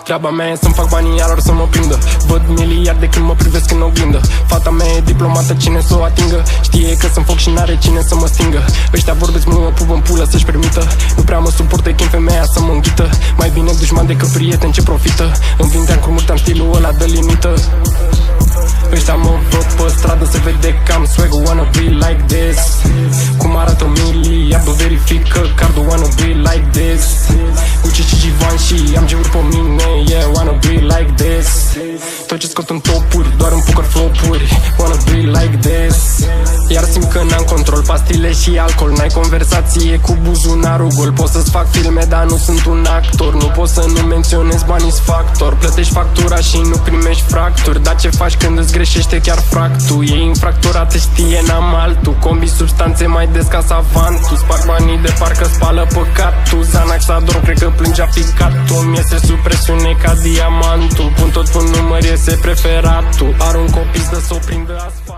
Treaba mea e să-mi fac banii, alor să mă prindă. Văd miliarde când mă privesc în oglindă. Fata mea e diplomată, cine să o atingă? Știe că sunt foc și n-are cine să mă stingă. Ăștia vorbesc, mă pup în pulă să-și permită. Nu prea mă suportă, chem femeia să mă înghită. Mai bine dușman decât prieten ce profită. În vinteam cu mult am stilul ăla de limită. Ăștia mă văd pe stradă, se vede că am swag, wanna be like this. Cum arată Mili, Abdu verifică cardul, wanna be like this. Gucci și Givenchy, am geuri pe mine, yeah, wanna be like this. Tot ce scot în topuri, doar în poker flopuri, wanna be like this. Iar simt că n-am control, pastile și alcool. N-ai conversație cu buzunarul gol. Pot să-ți fac filme, dar nu sunt un actor. Nu pot să nu menționez banii-s factor. Plătești factura și nu primești fracturi. Dar ce faci când îți greșește chiar fractul? E infracturat, te știe, n-am altul. Combi substanțe mai des ca savantul. Sparg banii de parcă spală păcatul. Zanaxador, cred că plângea ficatul. Mi iese sub presiune ca diamantul. Pun tot pe număr, iese preferatul. Arunc o pistă să o prindă asfalt.